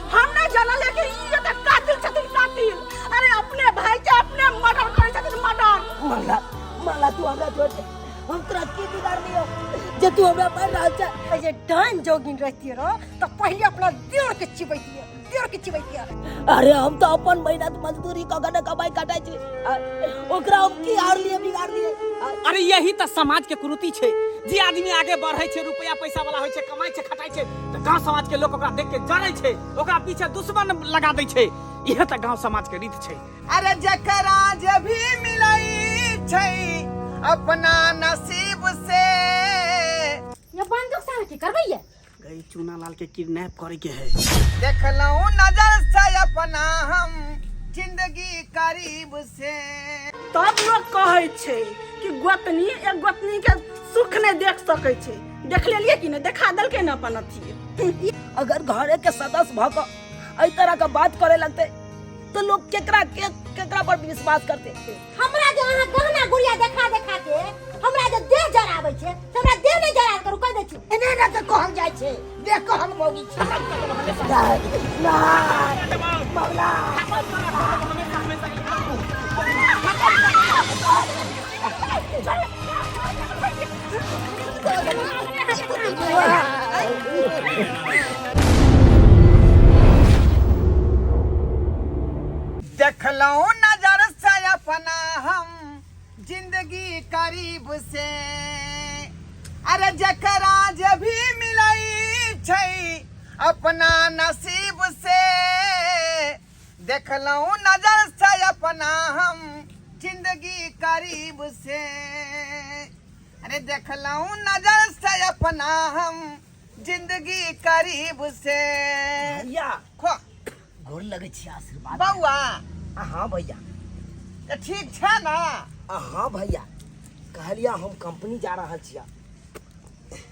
हमने जाना लेके ये तो कातिल छथिन कातिल। अरे अपने भाई के अपने मर्डर करे छथिन मर्डर। माला तू हमरा छोड़ दे, हम तोरा की बिगाड़ दियो जे तू हमरा पर रहल छ। ऐसे डाइन जोगिन रहती रो तो पहले अपना देवर के चिबैतिया। अरे हम तो अपन मेहनत मजदूरी कगन कमाई काटाई छी, ओकरा हम की आर लिए बिगाड़ दिए। अरे यही तो समाज के कुरीति छे। जे आदमी आगे बढ़े छे, रुपया पैसा वाला होय छे, कमाई छे, खटाई छे, तो गांव समाज के लोग ओकरा देख के जरे छे, ओकरा पीछे दुश्मन लगा दे छे। यह तो गांव समाज के रीत छे। अरे जकरा जे भी मिलई छे अपना नसीब से। ये बंदूक से की करबैया? गई चूना लाल के किडनैप करे के है। देखलऊ नजर से अपना हम जिंदगी करीब से। तब लोग कहे छे कि गोतनी एक गोतनी के सुख नहीं देख सके छे। देख लेलिए कि नहीं? देखा दल के न अपन अथी। अगर घरे के सदस्य भक एई तरह का बात करे लगते तो लोग केकरा पर विश्वास करते। हमरा जे अहाँ गहना गुड़िया देखा के हमरा जे देह जराबै छे, हमरा देह नहीं जरा करू कह दे छी। एने ना तो कहल जाय छे, देखो हम मोगी छी। ना मौला देखलऊ नजर से अपना हम जिंदगी करीब से। अरे जकरा जे भी मिलई छे अपना नसीब से। देखलऊ नजर से अपना हम जिंदगी करीब से। अरे देखलऊ नजर से अपना हम जिंदगी करीब से। भैया खो गोर लगे छी, आशीर्वाद बउआ। हाँ भैया, तो ठीक छे ना? हाँ भैया, कहलिया हम कंपनी जा रहा छिया।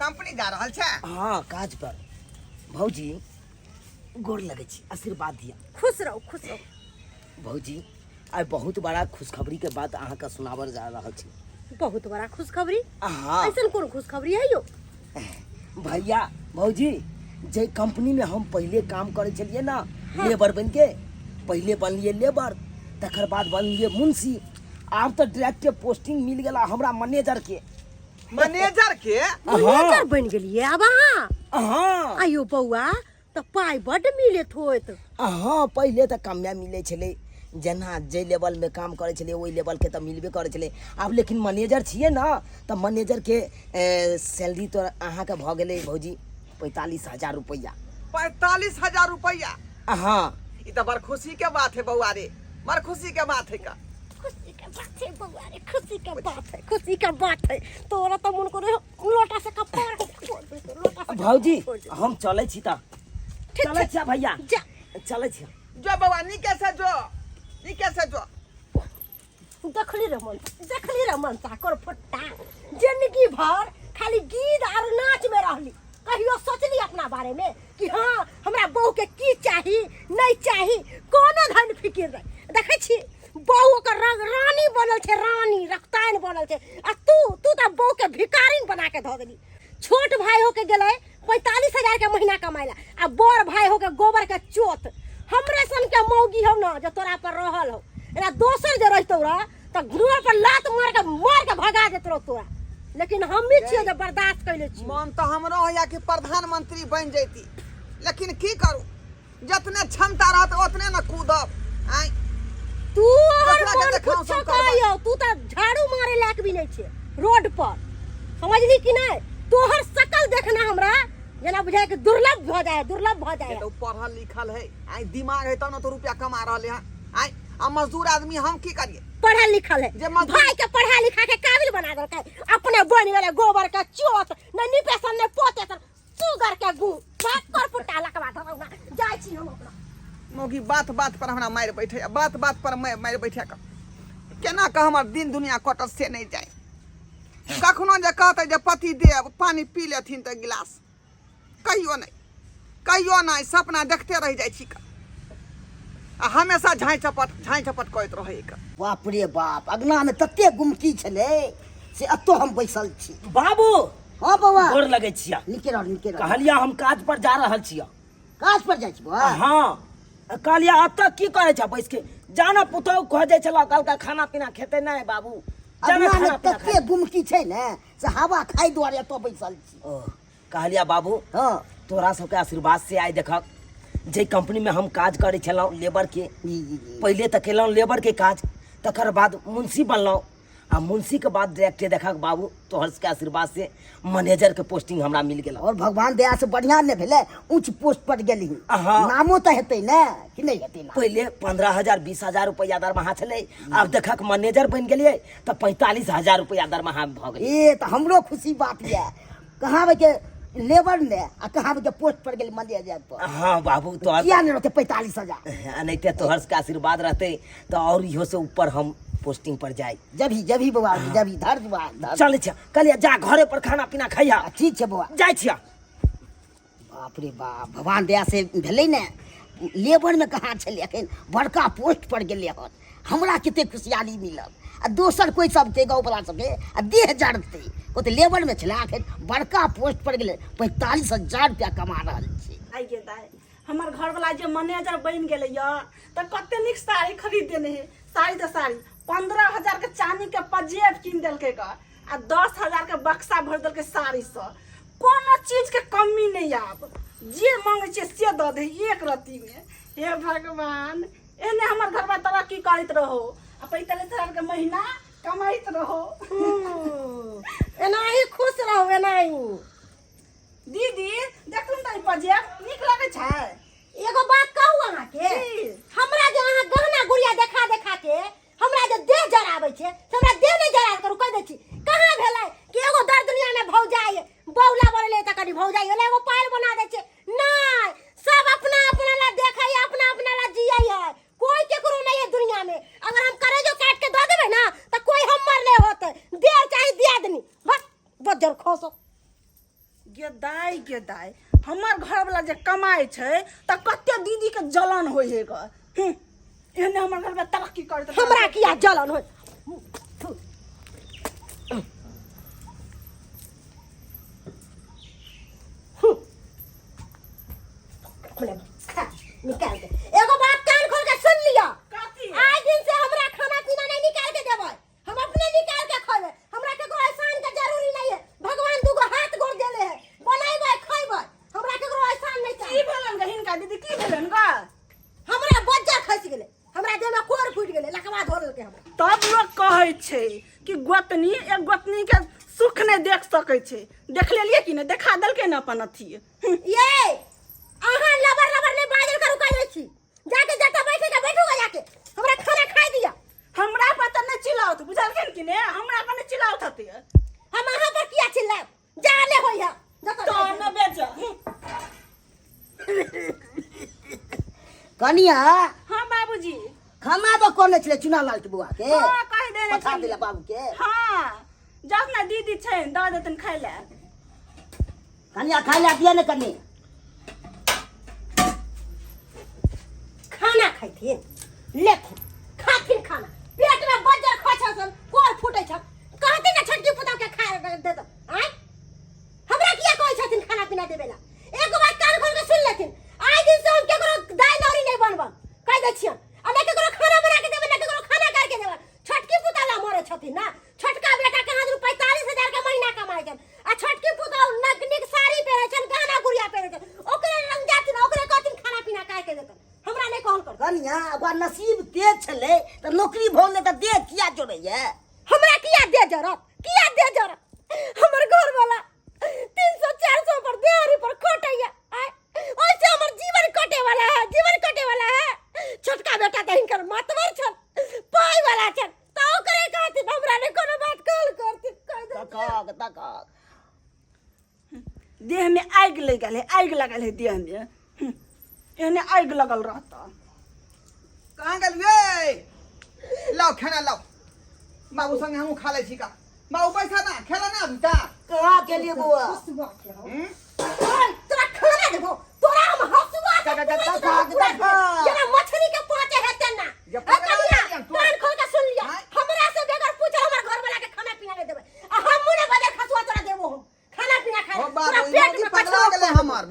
कंपनी जा रहल छे? हाँ काज पर। भौजी गोर लगे छी, आशीर्वाद दिया। खुश रहो खुश रहो। भौजी आई बहुत बड़ा खुशखबरी के बात अहाँ का सुनावर जा रहा छी। बहुत बड़ा खुशखबरी? हाँ ऐसा कौन खुशखबरी है यो? भैया भौजी, जे कंपनी में हम पहले काम करे चलिए ना, लेबर बन के, पहले बनलिए लेबर, तकर बाद बनलिए मुंशी, अब तो डायरेक्ट पोस्टिंग मिल गया हमरा मैनेजर के। मैनेजर के? मैनेजर बन गेलिए अब अहाँ? हाँ आयो बउआ तो पाई बड मिलेत होत। हाँ पहले तो कम मिले छले, जना जे लेवल में काम करे छले वही लेवल के तो मिलबे करे छले। अब लेकिन मैनेजर छिए ना, तो मैनेजर के सैलरी तो अहाँ के भ गेले भौजी 45,000 रुपया। 45,000 रुपया? हाँ ये तो बड़ खुशी के बात है बउआ रे, बड़ खुशी के बात है का। खुशी के बात है बउआ रे, खुशी के बात है, खुशी के बात है। तोरा तो मन करे लोटा से कपार फोड़ दे, लोटा से। भौजी हम चले छी त। चले छी भैया, जा चले छी। जो बउआ नीके से जो, नीके से जो। देखली रे मन साकर फट्टा। जिंदगी भर खाली गीत और नाच में रहली। कहियो सोचली अपना बारे में कि हाँ हमरा बहू के की चाही नहीं चाही, कोनो धन फिकिर नहीं। देखे छी बहू का रंग रानी बनल छे, रानी रक्ताइन बनल छे, आ तू तो बहू के भिखारिन बना के धो देली। छोट भाई हो के गेले 45,000 के महीना कमाइला, आ बड़ भाई हो के गोबर के चोत। हमरे सन के मौगी हो ना जो तोरा पर रहल हो, एना दोसर जे रहतो रा त घर पर लात मार के भगा देत रहो तोरा। लेकिन हम भी छिए जे बर्दाश्त कैले छी। मन तो हमरो होया कि प्रधानमंत्री बन जैती, लेकिन की करू, जतने क्षमता रहत ओतने न कूदब। आई तू और कसरा के मन देखाओ कुछ सब कहियो, तू त झाड़ू मारे लायक भी नहीं छे रोड पर, समझली कि नहीं? तोहर शकल देखना हमरा जना बुझाए कि दुर्लभ भ जाए। तो पढ़ल लिखल है, आई दिमाग है तब न तो रुपया कमा रहले हैं। आई आ मजदूर आदमी हम की करिए? पढ़ल लिखल है, भाई के पढ़ा लिखा के काबिल बना देलकै, अपने बन गेले गोबर के चोत, न निपेसन न पोतेसन, सुगर के गु बात कर पुटा लकवा धरौना जाय छी हम अपना। मौगी बात बात पर हमरा मार बैठे, बात बात पर मार बैठे का केना का हमर दिन दुनिया कटत से नहीं जाए। कखनो जे कहते जे पति देव पानी पी लेथिन तो गिलास, कहियो नहीं सपना देखते रह जाए छी का। आ हमेशा झाई झपट करैत रहै क। बाप रे बाप, अगना में तते गुमकी छले से अतो हम बैसल छी। बाबू हाँ बौआ, गोर लगै छिया। निके रह। कहलिया हम काज पर जा रहल छिया। काज पर जाइ छी बौआ? हाँ कहलिया अतः की करे छ बैस के? जाना पुतौ खोजे छला, कल का खाना पीना खेते नहीं बाबू। जाना अगना में खाना पीना तते गुमकी छै ने से हवा खाइ दुआरे अतो बैसल छी। कहलिया बाबू हाँ तोरा सबके आशीर्वाद से आइ देखक जे कंपनी में हम काज करे छलौ लेबर के। जी। पहले तो केलौ लेबर के काज, तकर बाद मुंशी बनलौ, आ मुंशी के बाद डायरेक्टे देखक बाबू तोहर के आशीर्वाद से मैनेजर के पोस्टिंग हमरा मिल गेल। और भगवान दया से बढ़िया ने भेले, ऊंच पोस्ट पर गेली। हाँ। नामो तो हेतै ने कि नहीं हेतै ना? पहले 15,000 20,000 रुपया दरमाहा छलै, अब देखक मैनेजर बन गेलियै तो 45,000 रुपया दरमाहा भ गेलै। ये तो हमरो खुशी बात है। कहाँ के लेबर ने आ कहाँ के पोस्ट पर गेली मैनेजर पर। हाँ बाबू तो किया नहीं रहते 45,000? नहीं तो तोहर के आशीर्वाद रहते तो और इहो से ऊपर हम पोस्टिंग पर जाए। जभी बउआ, जभी धर बउआ। चल छ कहलिया जा घरे पर खाना पीना खैया। ठीक है बउआ। जाय छिया। बाप रे बाप, भगवान दया से भेलै ने। लेबर में कहाँ छलै एखन बड़का पोस्ट पर गेलै हन। हमरा कते खुशहाली मिलल। आ दोसर कोई सबके गाँव वाला सबके आ देह जड़ते ओ तो लेबर में छलै, एखन बड़का पोस्ट पर गेलै, 45,000 रुपया कमा रहल छै। आइ गे दाइ, हमर घरवाला जे मैनेजर बनि गेलै यऽ तऽ कते नीक साड़ी खरीद देने है। साड़ी तऽ साड़ी 15,000 के चांदी के पजेब कीन देलकै ग, आ 10,000 के बक्सा भर देलकै साड़ी से। कोनो चीज के कमी नहीं आब, जे मांगे छै से दऽ दे एक रत्ती में। हे भगवान, एने हमर घरवा तरक्की करैत रहो, आ 45,000 के महीना कमाइत रहो। एनाही खुश रहो, एनाही। दीदी देखू तऽ ई पजेब नीक लगै छै। एगो बात कहू अहाँ के, हमरा जे अहाँ गहना गुड़िया देखा के हमरा जे देह जराबै छै, से हमरा देह नहीं जराब करू। कह दै छी कहाँ भेलै कि एगो दर दुनिया में भौजाई बौला बनले त कनी भौजाई होले, एगो पायल बना दै छै। नहीं, सब अपना अपना ला देखै है, अपना अपना ला जियै है। कोई केकरो नहीं है दुनिया में। अगर हम करेजो काट के दे देबै ना त कोई हमर नहीं होतै। देर चाहे दियादनी बस बजर खोसो। गे दाइ, हमर घरवाला जे कमाइ छै तऽ कते दीदी के जलन होइ है ग। एहने हमर घर में तरक्की करत हमरा किया जलन हो? निकाल दे। एगो बात कान खोल के सुन लिया, कथी? आज दिन से हमरा खाना पीना नहीं निकाल के देबै, हम अपने निकाल के खेबै। हमरा केकरो एहसान के जरूरी नहीं है। भगवान दूगो हाथ गोड़ देले है, बनैबै खैबै। हमरा केकरो एहसान नहीं की चाहिए। भेलन ग हिनका दीदी, की भेलन ग? हमरा बज्जा खसि गेलै, हमरा देह में कोर फूटि गेलै, लकवा धो लेलकै हमरा। तब लोग कहै छै कि गोतनी एक गोतनी के सुख नहीं देख सकै छै। देख लेलिए कि नहीं, देखा देलकै न अपन अथी। ये अहाँ लबर नहीं बाजल करू, कह दै छी। जाके जता बैठे के बैठूगा, जाके हमरा खाना खाइ दिया। हमरा पर तऽ नहीं चिल्लाओत, बुझलखिन कि नहीं, हमरा पर नहीं चिल्लाओत हते। हम अहाँ पर किया चिल्लाब? जाने होई है जता तो न बेच। कनिया हाँ बाबूजी। खाना तो कोने छले चुना लाल के बुआ के? हाँ कह देने पठा छलियै। दिला बाबू के। हाँ जाओ ना दीदी छै दऽ देतन खाइ ले। कनिया खाइ ला दिया ने कनी। खाना खाइथिन, लेथिन खाथिन खाना। पेट में बज्जर खससन, कोर फूटै छ। कहथिन ना छोटकी पुतौ के खाए दे दो। आय हमरा किया कहै छथिन खाना पीना देबे ला? एगो बात कान खोल के सुन लेथिन, आइ दिन से हम केकरो दाई नौरी नहीं बनब। कह दै छियन, आ ना केकरो खाना बना के देबे, ना केकरो खाना करके देबे। छोटकी पुतौ ला मरे छथिन ना। छोटका बेटा कहाँ दू 45,000 के महीना कमाइ छन, आ छोटकी पुतौ नगनिक साड़ी पहिरै छन, गहना गुड़िया पहिरै छन। ओकरे रंग जाथिन, ओकरे कहथिन खाना पीना काहे के देतन। हमरा नहीं कहल कर। कनिया ओकरा नसीब तेज छले त नौकरी भऽ गेलै त देह किया जोड़ै है? हमरा किया दे जरत? किया दे जरत? हमर घर वाला 300-400 पर देहरी पर खटैया। आय ओइसे हमर जीवन कटे वाला है, जीवन कटे वाला है। छोटका बेटा त हिनकर मतवर छन, पाई वाला छन, त ओकरे कहथिन हमरा ने कोनो बात कहल करथिन। कह दे तक देह में आग लग गल है, आग लगल है देह में। एहने आग लगल रहता। कहाँ गेल रे? लाओ खाना लाओ, बाबू संगे हमहूँ खा लै छी का। बाबू पैसा ना खेला ना अभी तक। कहाँ के लिए बुआ? ओए तोरा खाना देबो, तोरा हम हसुआ से जना मछली के 5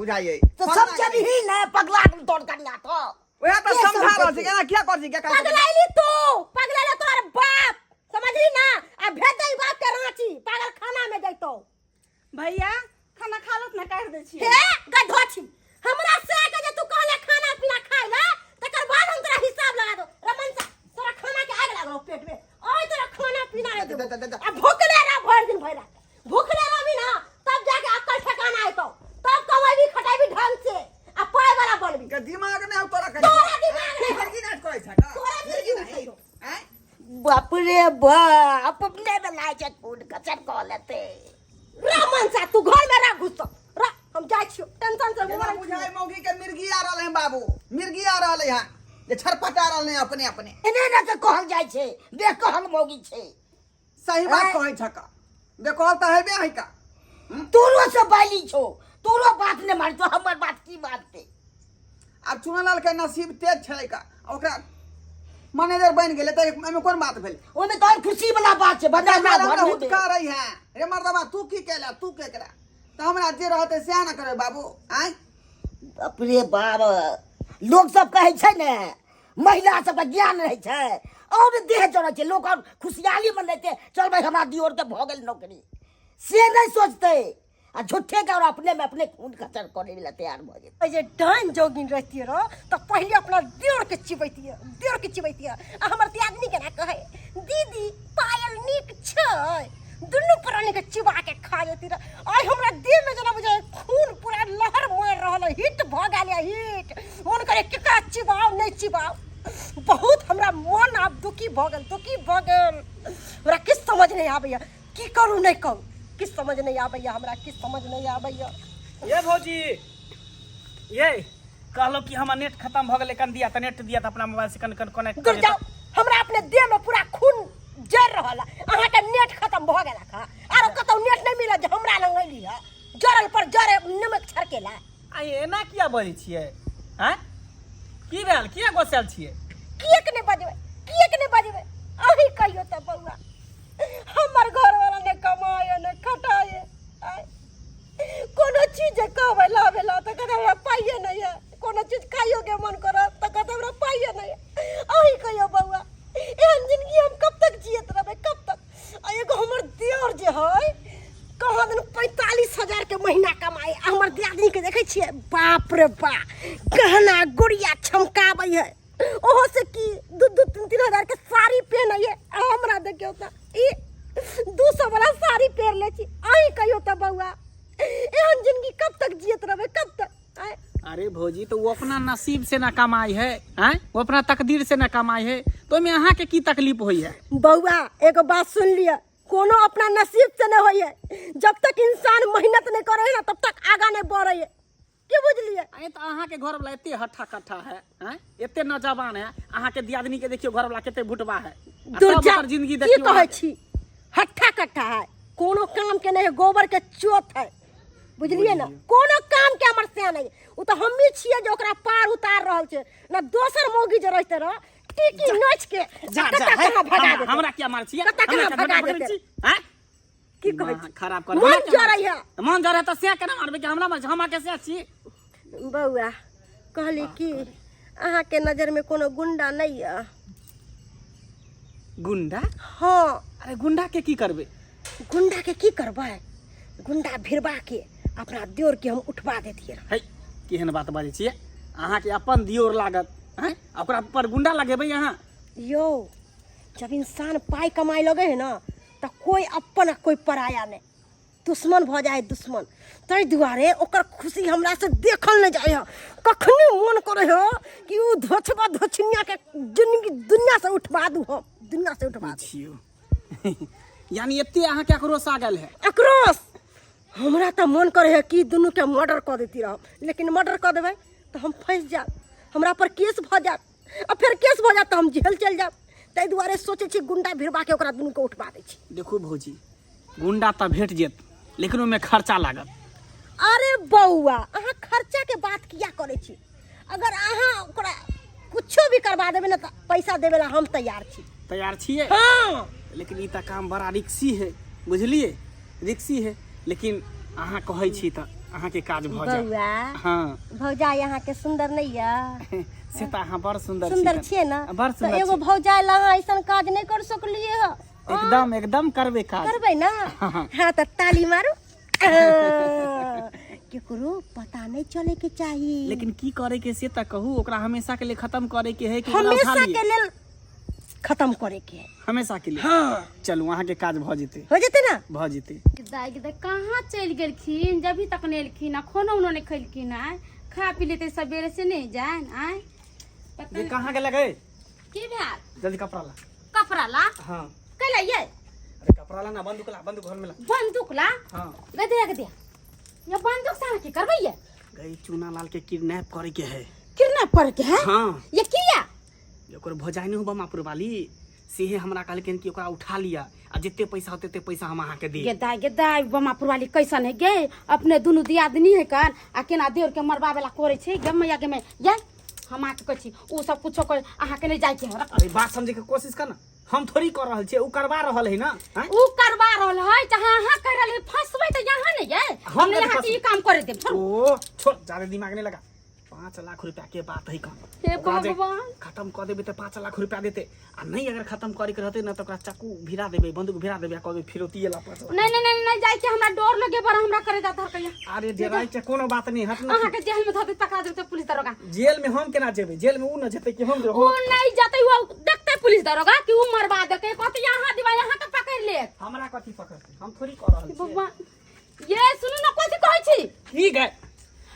बुझाइए तो सब जब ही ना पगला तोड़ करना तो वह तो ये सब समझा रहा करती। है क्या कर दी क्या कर पगलाइली तू पगलाइला तोर बाप समझली ना आ भेज दई बाप के रांची पागल खाना में जइतो भैया खाना खा लो ना काट दे छी हे गधो छी हमरा से के जे तू कहले खाना पीना खाइ ना तकर बाद हम तोरा हिसाब लगा दो रमन सा तोरा खाना के आग लागलो पेट में ओए तोरा खाना पीना रे दो आ भूखले रह भर दिन भर रात भूखले रहबी ना तब जाके अक्कल ठिकाना आइतो तब कमाई खटाई ढंग से आ पाए वाला बनबी के दिमाग में अब तोरा तोरा दिमाग में लड़की नाच करे छ का तोरा दिमाग में हैं बाप रे बाप अपने में लाए फूड कचर कह लेते रमन सा तू घर में रह घुस रह हम जाय छियो टेंशन से केना मोबाइल बुझाई मौगी के मिर्गी आ रहले हैं बाबू मिर्गी आ रहले हैं जे छरपटा रहले हैं अपने अपने एने ना तो कहल जाय छे बेकहल मौगी छे सही बात कहै छ का देखो त हेबे है का तोरो से बाली छो तोरो बात ने मार तो हमर बात की बात पे अब चुनालाल के नसीब तेज छलै का ओकरा मैनेजर बन गेले त एमे कोन बात भेल ओमे तो खुशी वाला बात छे बड़ा ना घर में हुटका रही है रे मर्दबा तू की केला तू के करा त हमरा जे रहते से ना करे बाबू आय बाप रे बाप लोग सब कहे छे ने महिला सब के ज्ञान रहे छे और देह जड़े छे लोग और खुशहाली मनते चल भाई हमरा दियोर के भ गेल नौकरी से नहीं सोचते आ झूठे के और अपने में अपने खून कचर करे ला तैयार भ जेते जे डाइन जोगिन रहती रहो तो पहले अपना देवर के चिबैती आ हमर त्यागनी के ना कहे दीदी पायल नीक छै दुनु प्राणी के चिबा के खा जेती रह आई हमरा देह में जना बुझाय खून पूरा लहर मार रहल हिट भ गेल हिट मन करे केकरा चिबाओ नहीं चिबाओ बहुत हमरा मन अब दुखी भ गेल हमरा किछ समझ नहीं आबैया की करू नहीं कहू किछ समझ नहीं आबैया हमरा किछ समझ नहीं आबैया ये भौजी ये कहलो कि हमर नेट खत्म भ गेलै कन दिया त नेट दिया त अपना मोबाइल से कन कनेक्ट दूर जाओ हमरा अपने देह में पूरा खून जर रहल अहाँ के नेट खत्म भ गेल का आरो कतौ नेट नहीं मिलत जे हमरा लंग अइली है जरल पर जरे नमक छरकेला आ एना किया बजै छियै हैं की भेल किया गोसल छियै किएक नहीं बजबै अही कहियो त बउआ हमर घर वाला ने कमाए ने खटाए कोनो चीज कहबै लावे ला त कहत हमरा पाइए नहीं है कोनो चीज खाइयो के मन करत त कहत हमरा पाइए नहीं है अही कहियो बउआ एहन जिंदगी हम कब तक जियत रहबै कब तक आ एगो हमर देवर जे है कहाँ दिन 45,000 के महीना कमाए हमर दियादनी के देखे छियै बाप रे बा गहना गुड़िया छमकाबै है ओहो से की 2-3 हजार के साड़ी पहनै है हमरा देखियो त ई 200 वाला साड़ी पहन ले छी अही कहियो त बउआ एहन जिंदगी कब तक जियत रहबै कब तक आय अरे भौजी तो वो अपना नसीब से ना कमाई है हैं वो अपना तकदीर से ना कमाई है तो में अहाँ के की तकलीफ होई है बउआ एगो बात सुन लिया कोनो अपना नसीब से नहीं होई है जब तक इंसान मेहनत नहीं करे ना तब तक आगा नहीं बढ़े है की बुझलिए अरे तो अहाँ के घर वाला एते हट्ठा कट्ठा है हैं एते नौजवान है अहाँ के दियादनी के देखियो घर वाला केते भुटवा है आ दूर तब जा ओकर जिंदगी की देखियो कहै छी हट्ठा कट्ठा है कोनो काम के नहीं गोबर के चोट है बुझलिए ना कोनो काम के हमर से नहीं उ तो हम्मी छिए जे ओकरा पार उतार रहल छै ना दोसर मौगी जे रहते रह टीकी नोच के जा भगा दे हमरा क्या मार छियै कतऽ भगा देते हैं की कहै छी खराब कर मन जरै है मन जरै त से केना मारबे कि हमरा के से छी बउआ कहली कि अहाँ के नजर में कोनो गुंडा नहीं है गुंडा हाँ अरे गुंडा के की करबे गुंडा के की करबै गुंडा भिड़बा के अपना देवर के हम उठवा देतिए है केहन बात बाजै छियै अहाँ के अपन दियोर लागत हैं ओकरा पर गुंडा लगेबै अहाँ यो जब इंसान पाई कमाई लगे है ना तो कोई अपन कोई पराया नहीं दुश्मन भ जाए दुश्मन ताहि दुआरे ओकर खुशी हमरा से देखल नहीं जाए कखनी मन करे हो कि उ धोछबा धोछनिया के जिंदगी दुनिया से उठवा दू हम दुनिया से उठवा दू छियो यानी एते अहाँ के आक्रोश आ गेल है आक्रोश हमरा तो मन करे है कि दुनू के मर्डर कर देती रह लेकिन मर्डर कर देबै तो हम फंस जाब हमरा पर केस भ जात और फिर केस भ जात तो हम जेल चल जाब ताहि दुआरे सोचे छी गुंडा भिड़बा के ओकरा दुनू के उठवा दै छी देखो भौजी गुंडा त भेट जेत लेकिन ओमे खर्चा लागत अरे बउआ अहाँ खर्चा के बात किया करे छी अगर अहाँ ओकरा कुछो भी करवा देबै ना तो पैसा देवे ला हम तैयार छी तैयार छियै हाँ लेकिन ई त काम बड़ा रिक्सी है बुझलिए रिक्सी है लेकिन अहाँ कहै छी त अहाँ के काज भ जाए। बउआ हाँ भौजा यहाँ के सुंदर नहीं है से त अहाँ बड़ सुंदर सुंदर छी। छिए ना बड़ तो सुंदर एगो छी। भौजा लहा ऐसा काज नहीं कर सकलिए है एकदम एकदम करबे काज। करबै ना हाँ। हाँ तो ताली मारू केकरो पता नहीं चले के चाहिए लेकिन की करे के से त कहू, ओकरा हमेशा के लिए खत्म करे के है कि ओकरा उठा हमेशा लिए? के लेल खत्म करे के है। हमेशा के लिए। हाँ चलू अहाँ के काज भ जेते, हो जेते ना भ जेते। दाई कहाँ चल गेलखिन, जभी तक नहीं एलखिन, खाना उन्होंने खैलखिन आय, खा पी लेते सवेरे से नहीं जाए आय। ये कहाँ के लगे? की भेल? जल्दी कपड़ा ला। कपड़ा ला हाँ कैला ये अरे कपड़ा ला ना, बंदूक ला, बंदूक घर में ला। बंदूक ला हाँ गदे गदे ये बंदूक से की करबै ये? गई चूना लाल के किडनैप करे के है। किडनैप कर के है? हाँ ये किया? ओकर भौजाई नहीं हो बमापुर वाली से हमरा कहलखिन कि ओकरा उठा लिया आ जिते पैसा होते ते पैसा हम अहाँ के दे। गे दाई बमापुर वाली कैसन है गे? अपने दुनु दियादनी है कान आ केना देर के मरबा वाला करे छै गे मैया गे मैं ये हम आके कहै छी उ सब कुछो कर अहाँ के नहीं जाय के है। अरे बात समझे के कोशिश कर ना, हम थोड़ी कर रहल छे, उ करवा रहल है ना। हैं? उ करवा रहल है चाहे अहाँ कर रहल है, फंसबै त यहाँ नहीं है। हम नहीं यहाँ के ई काम करे देब। ओ छोड़, ज्यादा दिमाग नहीं लगा। 5 लाख रुपया के बात है का? हे ओकरा जे भगवान। खत्म कर देबे तो 5 लाख रुपया देते, आ नहीं अगर खत्म करे के रहते ना तो ओकरा चाकू भिरा देबे, बंदूक भिरा देबे, कहबे फिरौती ला 5 लाख। नहीं जाय के हमरा डर लगे पर हमरा करे जात हर कहिया। अरे डेराई के कोनो बात नहीं, हट ना। अहाँ के जेल में धऽ दे पकड़ा देते पुलिस दरोगा। जेल में हम केना जेबे? जेल में उ न जेते कि हम उ जेबो? नहीं जाते वो देखते पुलिस दरोगा कि उ मरवा दे के कहते यहाँ दिवा यहाँ के पकड़ ले। हमरा कथी पकड़ते? हम थोड़ी कर रहल छी। भगवान ये सुनु न कथी कहै छी? ठीक है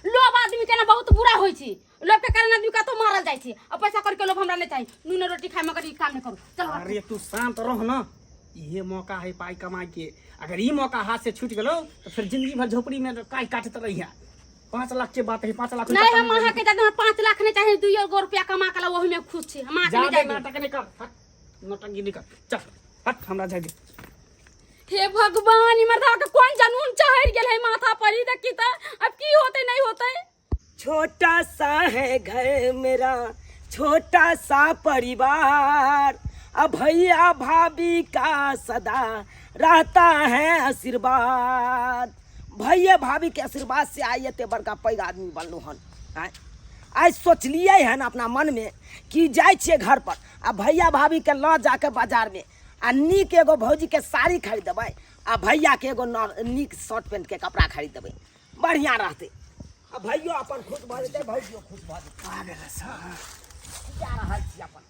लोभ आदमी के ना बहुत बुरा होई छी। लोभ के कारण आदमी का तो मारल जाय छी। अब पैसा करके लोभ हमरा नहीं चाहिए। नून रोटी खाए मगर ई काम नहीं करू। चलो अरे तू शांत रह ना, ये मौका है पाई कमाई के। अगर ये मौका हाथ से छूट गेलो तो फिर जिंदगी भर झोपड़ी में काई काटत रहिया। 5 लाख के बात है, 5 लाख नहीं हम अहाँ के ज्यादा 5 लाख नहीं चाहिए, 2 रुपया कमा के ला वही में खुश छी। हम अहाँ के नहीं ज्यादा जाए। नाटक नहीं कर, हट नौटंकी नहीं कर, चल हट हमरा जाए दे। हे भगवान इमरदा के कौन जनून चढ़ गेल है माथा पर ही देखी त अब की होते नहीं होते। छोटा सा है घर मेरा, छोटा सा परिवार, अब भैया भाभी का सदा रहता है आशीर्वाद। भैया भाभी के आशीर्वाद से आई एते बड़का पैघ आदमी बनलू हन। आज सोचलिए हन अपना मन में कि जाय छिए घर पर आ भैया भाभी के ल जाके बाजार में आ नीक एगो भौजी के साड़ी खरीद देबै आ भैया के एगो नीक शर्ट पैंट के कपड़ा खरीद देबै, बढ़िया रहते। आ भैयो अपन खुश भ जेतै, भौजियो खुश भ जेतै। आ गेल सा जा रहल छी अपन।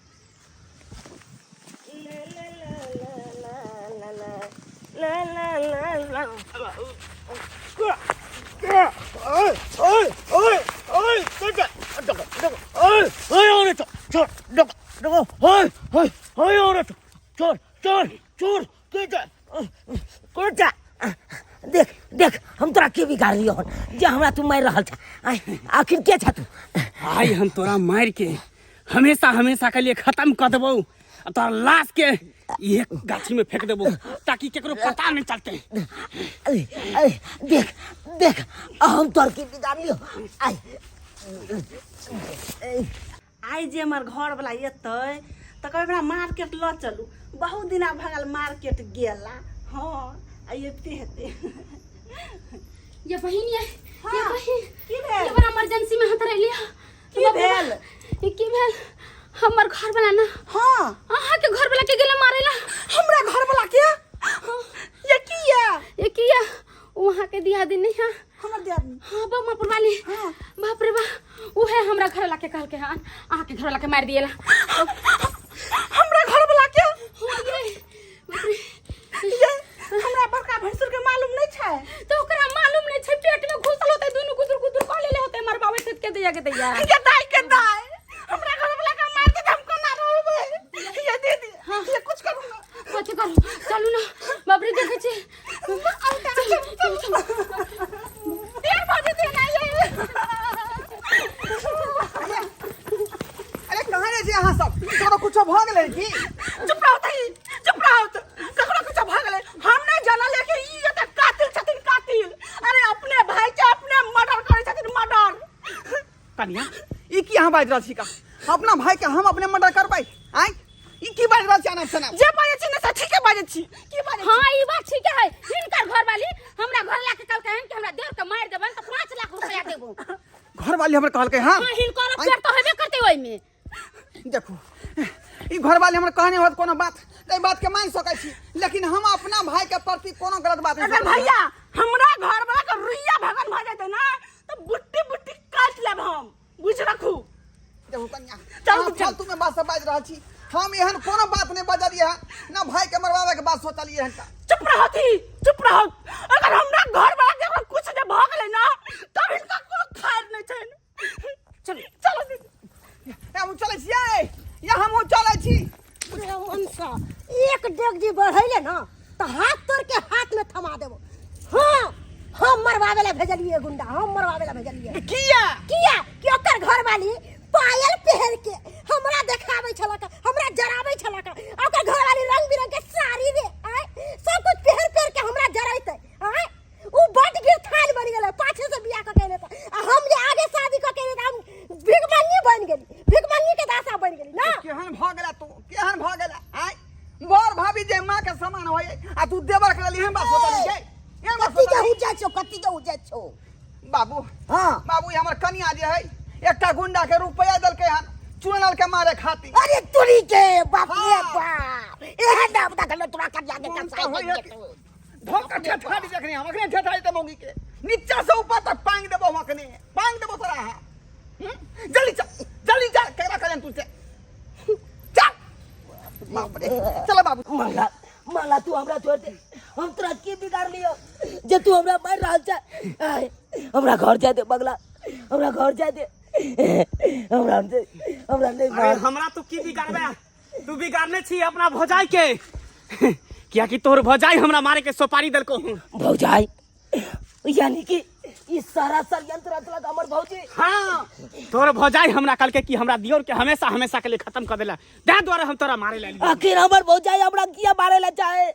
देख देख हम तोरा के बिगाड़ रही हन जे हमरा तू मार रहल छ। आखिर के छ तू? आई हम तोरा मार के हमेशा हमेशा के लिए खत्म कर देबो, तोरा लाश के ये गाछी में फेंक देबो ताकि केकरो पता नहीं चलते। देख देख हम तोर के बिगाड़ लियो। आई जे हमर घर वाला एतै त कहबै मार्केट ल चलू। बहुत दिन भगल मार्केट गेला। हाँ आइते हेते। ये बहिन ये बहिन की भेल? ये बड़ा इमरजेंसी में हाथ लिया। की भेल? ये की भेल? हमर घर वाला ना हाँ अहाँ के घर वाला के गेले मारेला। हमरा घर वाला के ये किया? ये किया वहाँ के दिया दिन नहीं है। हमर दियादनी हाँ बमापुर वाली। हाँ। बाप रे बाप वो है हमरा घर वाला के कहल के हाँ अहाँ के घर वाला के मार दिएला। हमरा घर वाला के हाँ ये बाप रे ये हमरा बड़का भैंसुर के मालूम नहीं छै। तो ओकरा मालूम नहीं छै, पेट में घुसल होते दोनों गुदुर गुदुर कह लेले होते मरबावे से के दिया के दिया। ये दाई हमरा घर वाला का मार दे हम कोना रहबै। ये दीदी हाँ। ये कुछ करू ना। कथी करू चलू ना बाप रे देखे छी। देर बजे दे ना ये। अरे कहां रे जे अहाँ सब? तोरो कुछो भ गेलै की? चुप रहो तई, चुप रहो। ककरो कुछो भ गेलै? हम नहीं जानल है कि ई एत कातिल छथिन, कातिल। अरे अपने भाई के अपने मर्डर करे छथिन, मर्डर। कनिया ई की अहाँ बाजि रहल छी का? अपना भाई के हम अपने मर्डर करबै? आइ ई की बाजि रहल छी अनाप शनाप? जे बाजे छी ना से ठीके बाजे छी। की बाजे छी? हाँ ये बात ठीक है। हिनकर घर वाली हमरा घर लाके कहलकै हन कि हमरा देर के मार देबन तो 5 वाली हमरे कहल के हां हां हिनकर पेड़ तो हेबे करते ओइ में। देखो ई घर वाली हमरे कहने होत कोनो बात ते बात के मान सकै छी, लेकिन हम अपना भाई के प्रति कोनो गलत बात नहीं अगर भैया हमरा घर वाला के रुइया भगन भ जाते ना तो बुट्टी बुट्टी काट लेब हम, बुझ रखू। देखो कन्या चल, चल फालतू में बात सब बाज रहल छी, हम एहन कोनो बात नहीं बजलिए है ना भाई के मरवावे के बात सोचलिए हन। चुप रहती, चुप रहो। अगर हमरा घर वाला के अगर कुछ जे भ गेलै ना तब इनका कोनो खैर नहीं छै। चल चलो हम चलै छियै या हम चलै छी। अरे मनसा एक डेग जी बढ़ैले ना तो हाथ तोड़ के हाथ में थमा देबो। हाँ हम मरवावे ला भेजलिए गुंडा, हम मरवावे ला भेजलिए। किया किया कि ओकर घर वाली पायल पहन के हमरा देखावे छलक, हमरा जरावे छलक। ओकर घर वाली रंग बिरंग के साड़ी रे आय सब कुछ पहन के हमरा जराइते आय उ बड गिर थाल बन गेले पाछे से बियाह क केले त हम जे आगे शादी क केले त हम भिखमंगी बन गेली, भिखमंगी के दासा बन गेली ना। केहन भ गेला तू, केहन भ गेला आय बर भाभी जे मां के समान होय आ तू देवर के लिए हम बात सोचली के एहन बात कत्ती के सोचली। हुजा छो, कत्ती के हुजा छो। बाबू हां बाबू हमर कन्या जे है एकटा गुंडा के रुपया दल के हन चुनल के मारे खाती। अरे तुरी के बाप रे बाप एहे दाब दा गलो तोरा कर जाके कसाई के धोखा ठेठाड़ी देखनी हम अखने ठेठाड़ी ते मोंगी के नीचा से ऊपर तक पांग देबो हम अखने पांग देबो तोरा हां जल्दी चल केकरा कहन तू से चल बाप रे चल बाबू। माला माला तू हमरा छोड़ दे, हम तोरा की बिगाड़ लियो जे तू हमरा मार रहल छ। आय, हमरा घर जाए दे बगला, हमरा घर जाए दे, हमरा नहीं अरे मार। हमरा तू की बिगाड़बे, तू बिगाड़ने छी अपना भौजाई के। क्या कि तोर भौजाई हमरा मारे के सुपारी दल को भौजाई यानी कि ई सारा षड्यंत्र रचलक हमर भौजी। हाँ तोर भौजाई हमरा कल के कि हमरा दियोर के हमेशा हमेशा के लिए खत्म कर देला, ते द्वारा हम तोरा मारे ला। आखिर हमर भौजाई हमरा किया मारे ला चाहे,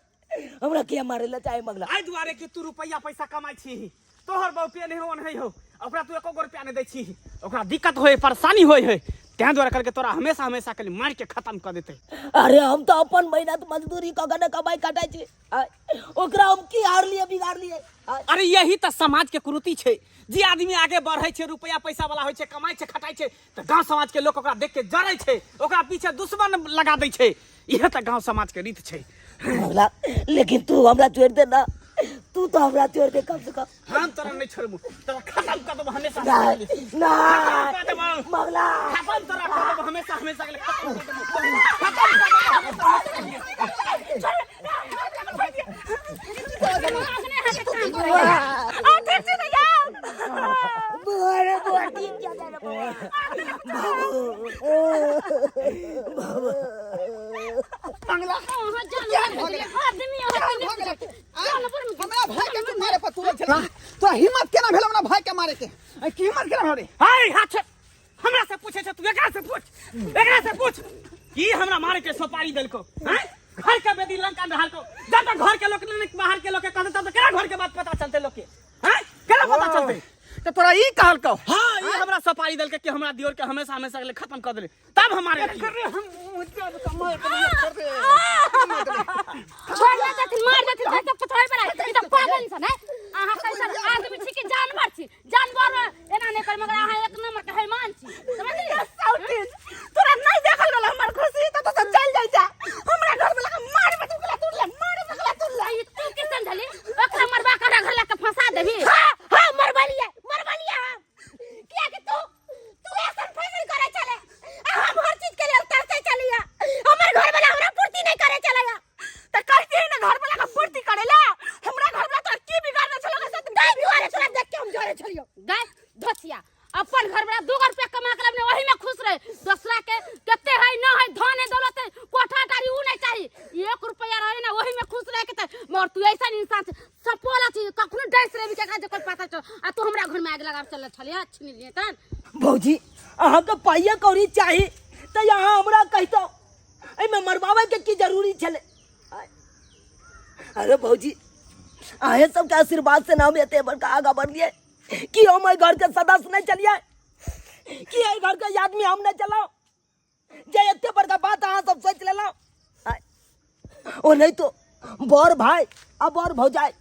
हमरा किया मारे ला चाहे मगला। आई दुआरे कि तू रुपया पैसा कमाई छी, तोहर बहु पे नहीं हो नहीं हो, ओकरा तू एको रुपया नहीं दै छी, ओकरा दिक्कत होय परेशानी होय है, ते द्वारा करके तोरा हमेशा हमेशा के लिए मार के खत्म कर देते। अरे हम तो अपन मेहनत मजदूरी क के कमाई काटाई छी, आय, ओकरा हम की हार लिए बिगाड़ लिए। आय, अरे यही तो समाज के कुरीति छै, जे आदमी आगे बढ़े छै रुपया पैसा वाला होय छै कमाई छै खटाई छै तो गांव समाज के लोग ओकरा देख के जरै छै, ओकरा पीछे दुश्मन लगा दै छै। यह तो गांव समाज के रीत छै। मगला लेकिन तू हमरा छोड़ दे ना, तू तो हमरा छोड़ दे कम से कम। हम तोरा नहीं छोड़बू, तोरा खत्म कर देबो हमेशा नहीं नहीं कर देबो, मगला खत्म तोरा कर देबो हमेशा हमेशा के लिए खत्म कर देबो, खत्म कर बोर बोर दिन जा जा मंगला हां जान आदमी हमरा भाई के तू मारे पर तुरंत चला तोरा हिम्मत केना भेल हमरा भाई के मारे के की हिम्मत केना भेल रे। हाय हाथ हमरा से पूछे छ, तू एकरा से पूछ की हमरा मारे के सुपारी देल को हैं? घर के बेदी लंका रहल को जब तक घर के लोग ने बाहर के लोग के कहते तब केना घर के बात पता चलते लोग के हैं? केना पता चलते? तो तोरा ई कहल को हां ये हमरा सुपारी देल के कि हमरा दियोर के हमेशा हमेशा के लिए खत्म कर देले, तब हमारे हम मुझे कमाए के नहीं कर दे छोड़ देथिन मार देथिन त पछोड़ पर आई त पागल इंसान है। आहा कैसन आदमी छी कि जानवर छी, जानवर एना नहीं कर मगर आहा एक नंबर के हैमान छी, समझली? साउटिन तोरा नहीं देखल वाला हमर खुशी त तो चल जाई जा, हमरा घर वाला के मार में तुकला तुरले मार में तुकला तुरले। ई तू के समझली ओकरा मरबा कर घर ला के फंसा देबी। हां मरवालिया हम क्या कि तू ऐसा फैसल करे चले हम हर चीज के लिए उतरते चलिया, हमर घर वाला हमरा पूर्ति नहीं करे चलेगा त कहते हैं ना घर वाला का पूर्ति करेला, हमरा घर वाला तो की बिगाड़ना चलो के साथ गाय दुआरे छोड़ देख के हम जोरे छोड़ियो। गाय धोसिया अपन घर में 2 रुपया कमा के अपने वही में खुश रहे, दूसरा के कते है ना है धन है दौलत है कोठा गाड़ी उ नहीं चाहिए, 1 रुपया रहे ना वही में खुश रहे के त मगर तू ऐसा इंसान सपोला छी कखनो डैस रे भी के का कोई पता चल आ तू हमरा घर में आग लगा चल छलिया छिन लिए तन। भौजी अहाँ के पाइया कौड़ी चाही तो यहाँ हमरा कहतो एमे मरवावे के की जरूरी छले। आय, अरे भौजी आहे सब के आशीर्वाद से नाम एते बड़का आगा बढ़लिए कि हम एहि घर के सदस्य नहीं चलिए, कि एहि घर के आदमी हम नहीं चलाओ, जे एते बड़का बात अहाँ सब सोच लेलो। आय, ओ नहीं तो बड़ भाई आ बड़ भौजाई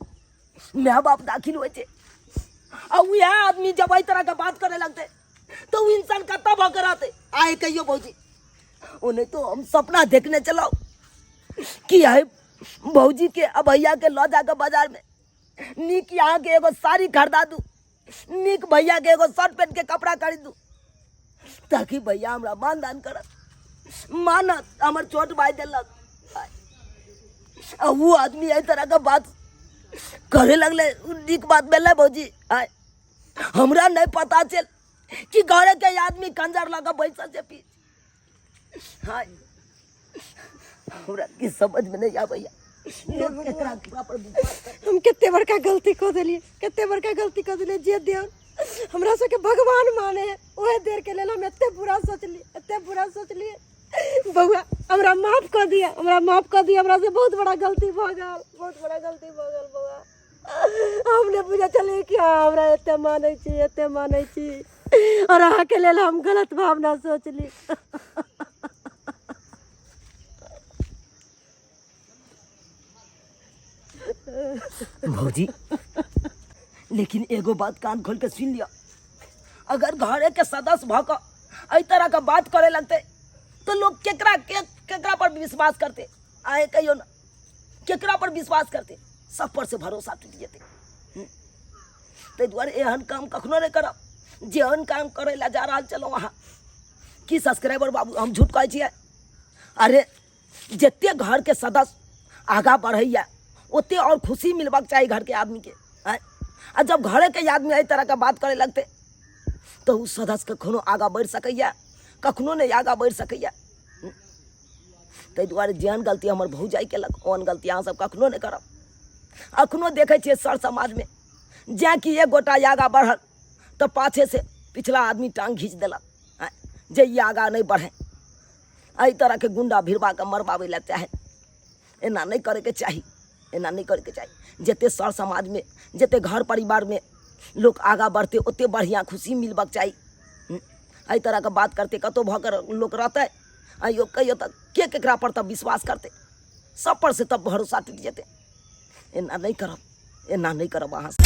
माँ बाप दाखिल हो छे, आ वह आदमी जब एहि तरह के बात करे लगते तो वो इंसान का तब होकर आते आए कहियो भौजी। उन्हें तो हम सपना देखने चलाओ कि आए भौजी के अब भैया के लौ जाकर बाजार में नीक यहाँ के एगो साड़ी खरीदा दूं, नीक भैया के एगो शर्ट पहन के कपड़ा खरीद दूं, ताकि भैया हमरा मान दान करत मानत हमर छोट भाई दिलक। अब वो आदमी एहि तरह का बात करे लगले, नीक बात मिले भौजी। आय हमरा नहीं पता चल कि घरे के आदमी कंजर लगा बैसल से पीछ। हाय हमरा की समझ में नहीं आ भैया। हम कितने बड़का गलती कर दिलिए, कितने बड़का गलती कर दिलिए। जे देव हमरा सबके भगवान माने है ओहे देर के लेल हम एते बुरा सोचली, एते बुरा सोचली। बउआ हमरा माफ कर दिया, हमरा माफ कर दिया। हमरा से बहुत बड़ा गलती भ गेल, बहुत बड़ा गलती भ गेल बउआ। हमने बुझा चले कि हाँ हमरा एते मानै छी, एते मानै छी, और अहाँ के लेल हम गलत भावना सोचली। भौजी लेकिन एगो बात कान खोल के सुन लिया, अगर घरे के सदस्य भक एहि तरह का बात करे लगते तो लोग केकरा पर विश्वास करते? आए कहियो ना, केकरा पर विश्वास करते? सब पर से भरोसा टूट जेते। ताहि दुआरे एहन काम कखनो नहीं करब। जेहन काम करे ला जा रहा चलो वहाँ की सब्सक्राइबर बाबू हम झूठ कहै छियै? अरे जते घर के सदस्य आगा बढ़ैया ओते और खुशी मिलबाक चाहिए घर के आदमी के। आ जब घरे के आदमी एहि तरह का बात करे लगते तो उस सदस्य कखनो आगा बढ़ सकैया, कखनो नहीं आगा बढ़ सकैया। ताहि दुआरे जेहन गलती हमर भौजाई केलक ओहन गलती अहाँ सब कखनो नहीं करब। अखनो देखे छियै सर समाज में जै कि एक गोटा आगा बढ़ल तो पाछे से पिछला आदमी टांग घींच देलक जे ये आगा नहीं बढ़े। एहि तरह के गुंडा भिड़वा के मरवावे ला चाहे, एना नहीं करे के चाही, एना नहीं करे के चाही। जते सर समाज में जते घर परिवार में लोग आगा बढ़ते ओते बढ़िया खुशी मिलबाक चाही। एहि तरह के बात करते कतो भकर लोग रहते आइयो कहियो तक केकरा पर तब विश्वास करते? सब पर से तब भरोसा टूट जेते। एना नहीं करब, एना नहीं करब अहाँ से।